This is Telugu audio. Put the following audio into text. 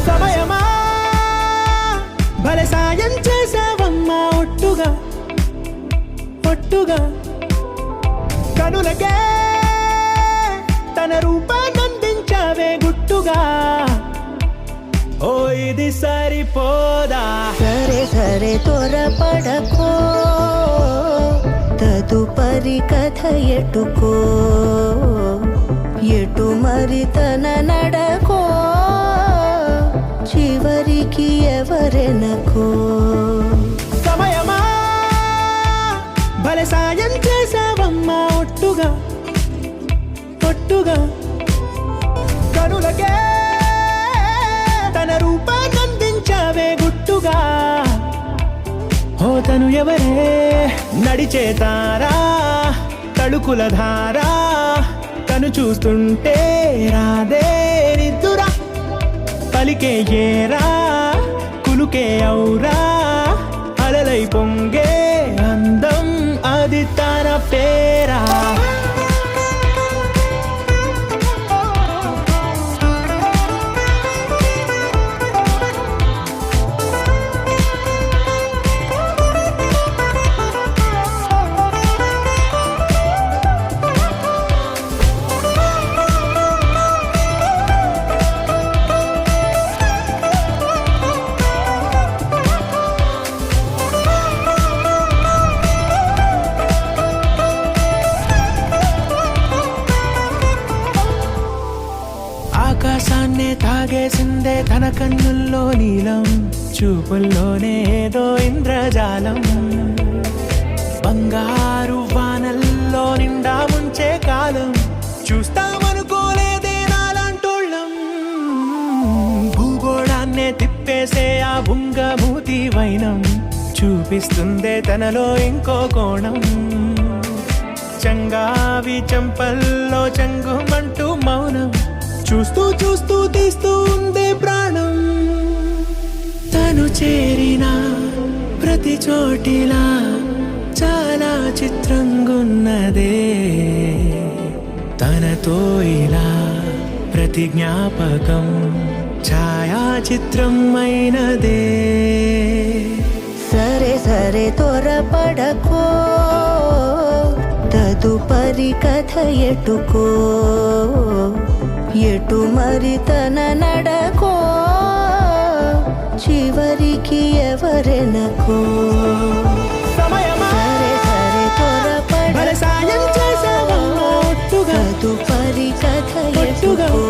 సమయమా భలే సాయం చేసావమ్మా ఒట్టుగా ఒట్టుగా కనులకే తన రూపాన్నందించావే గుట్టుగా ఓ ఇది సరిపోదా సరే సరే త్వరపడకో తదుపరి కథ ఎటుకో ఎటు మరి తన నడకో చివరికి ఎవరెనకో సమయమా భలే సాయం చేసావమ్మా ఒట్టుగా ఒట్టుగా కనులకే తన రూపాన్నందించావే గుట్టుగా ఓ తను ఎవరే నడిచే తారా తడుకుల ధారా తను చూస్తుంటే రాదే నిద్దురా పలికే ఏరా కులుకే ఔరా అలలై పొంగే అందం అది తన పేరా ఆకాశాన్నే తాగేసిందే తన కన్నుల్లో నీలం చూపుల్లోనే ఏదో ఇంద్రజాలం బంగారు వానల్లో నిండా ముంచే కాలం చూస్తామనుకోలేదే నాలాంటోళ్ళం భూగోళాన్నే తిప్పేసే ఆ బుంగమూతి వైనం చూపిస్తుందే తనలో ఇంకో కోణం చంగావి చంపల్లో చంగుమంటూ మౌనం చూస్తూ చూస్తూ తీస్తూ ఉందే ప్రాణం తను చేరిన ప్రతి చోటిలా చాలా చిత్రంగున్నదే తనతో ఇలా ప్రతి జ్ఞాపకం ఛాయాచిత్రం అయినదే సరే సరే త్వరపడకో తదుపరి కథ ఎటుకో ఎటు మరి తన నడకో చివరికి ఎవరెనకో సమయమా సరే సరే త్వరపడ భలే సాయం చేసావమ్మా ఒట్టుగా తదుపరి కథ ఒట్టుగా ఎటుకో